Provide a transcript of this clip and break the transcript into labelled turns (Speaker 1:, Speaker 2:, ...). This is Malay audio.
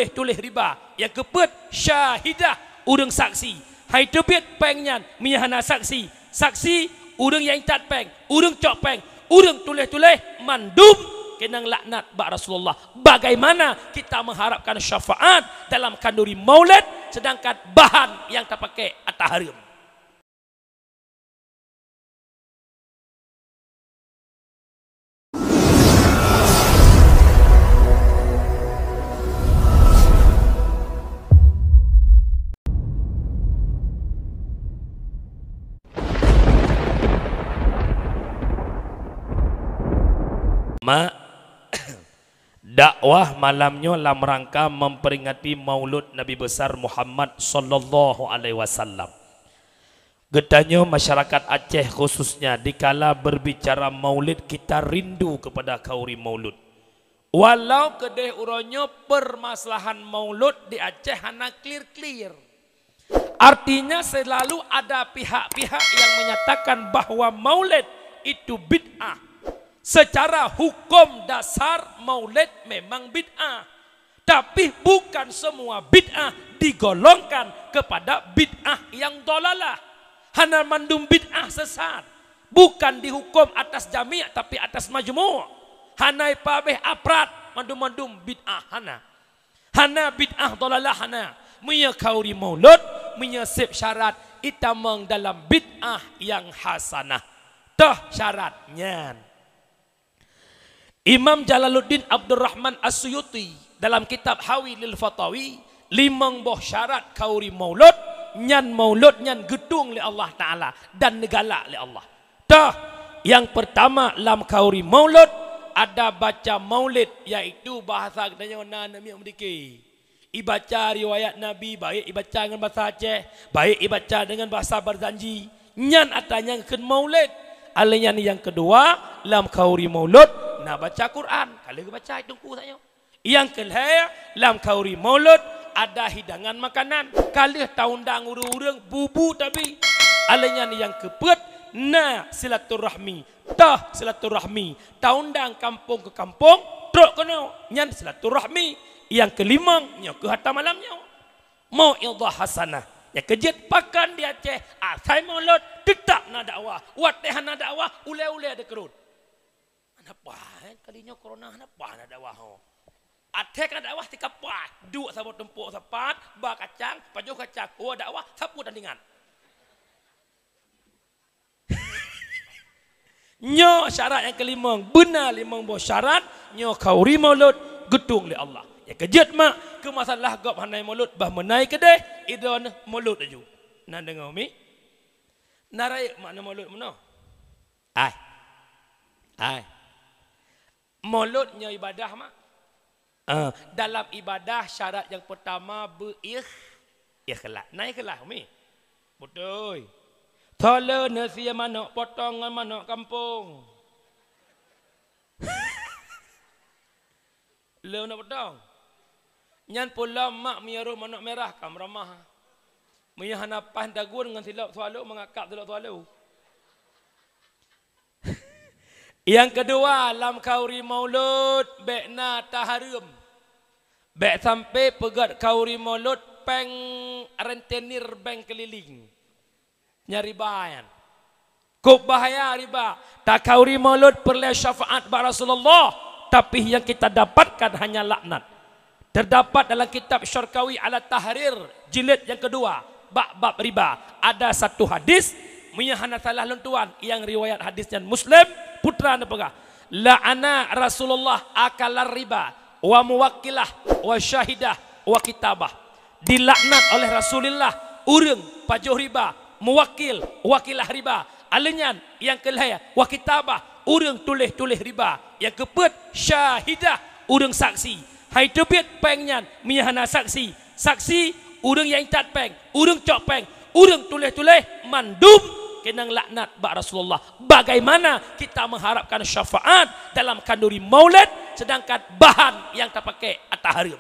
Speaker 1: tulis riba. Yang keempat syahidah, urang saksi. Hai tebit pengnya miyahana saksi. Saksi urang yang tat peng, urang cok peng, urang tulis mandum kenang laknat ba Rasulullah. Bagaimana kita mengharapkan syafaat dalam kanduri maulid sedangkan bahan yang terpakai at-tahrim. Dakwah malamnya dalam rangka memperingati maulud Nabi besar Muhammad sallallahu alaihi wasallam. Getanya masyarakat Aceh khususnya dikala berbicara maulid kita rindu kepada kauri maulud. Walau kedeh uronyo permasalahan maulud di Aceh hana clear. Artinya selalu ada pihak-pihak yang menyatakan bahwa maulid itu bid'ah. Secara hukum dasar maulid memang bid'ah. Tapi bukan semua bid'ah digolongkan kepada bid'ah yang dolalah. Hana mandum bid'ah sesat. Bukan dihukum atas jami' tapi atas majmu'. Hanai pabeh aprat mandum-mandum bid'ah hana. Hana bid'ah dolalah hana. Munya kauri maulud, munya sip syarat itamang dalam bid'ah yang hasanah. Toh syaratnya. Imam Jalaluddin Abdurrahman As-Suyuti dalam kitab Hawi lil Fatawi limang boh syarat kauri maulud nyan gedung li Allah Ta'ala dan negala li Allah. Dah, yang pertama lam kauri maulud ada baca maulid yaitu bahasa katanya nami mendiki. Ibaca riwayat Nabi baik ibaca dengan bahasa Aceh, baik ibaca dengan bahasa Barzanji. Nyan atanya ken maulid. Alanya yang kedua lam kauri maulud na baca Quran. Kalau baca itu saja. Yang kedua lam kauri maulud ada hidangan makanan. Kalau taundang urang bubu tapi. Alanya yang keempat na silaturahmi. Tah silaturahmi. Taundang kampung ke kampung truk kena nyan silaturahmi. Yang kelima nya ke hatta malamnya. Mau'izah hasanah. Ya kejit pakan di Aceh. Asai maulud tetap na dakwah. Wateh na dakwah ule-ule ada kerut. Apa kalinya corona apa na dakwah ho. Aceh ka dakwah tika pas. Dua sabot tempuk sapat, ba kacang, pajo kacang. Oh dakwah sapu tandingan. Nyo syarat yang kelima, benar limang buah syarat nyo kauri maulud gedung li Allah. Ya kejut mak ke masalah gop hanai maulud bah menai kedeh idon maulud aju. Nan dengar mi? Narai makna maulud mano? Ai. Mauludnya ibadah mak. Dalam ibadah syarat yang pertama ikhlas. Naik kelah mi. Betul. Tole nasi manok potongan manok kampung. Lo nak potong. Nyan pula mak miaruh manok merah kam ramah. Meyahana pas dagun dengan silap sualu mengakap silap sualu. Yang kedua lam kauri maulud bekna taharum. Bek sampai pegat kauri maulud peng rentenir beng keliling. Nyari bayan. Kok bahaya riba. Tak kauri maulud perlu syafaat ba Rasulullah. Tapi yang kita dapatkan hanya laknat. Terdapat dalam kitab Syarkawi ala Tahrir jilid yang kedua bab riba. Ada satu hadis menyahana salah lentuan yang riwayat hadisnya Muslim putra nepegah. La'ana Rasulullah akalar riba wa muwakkilah wa syahidah wa kitabah. Dilaknat oleh Rasulullah urang pajuh riba, muwakil, wakilah riba. Alinyan yang kelaya wa kitabah urang tulis riba. Yang keempat syahidah urang saksi. Hai tebit pengnya miyahana saksi. Saksi urang yang tat peng, urang cok peng, urang tulis mandum kenang laknat ba Rasulullah. Bagaimana kita mengharapkan syafaat dalam kanduri maulid sedangkan bahan yang terpakai at-tahrim.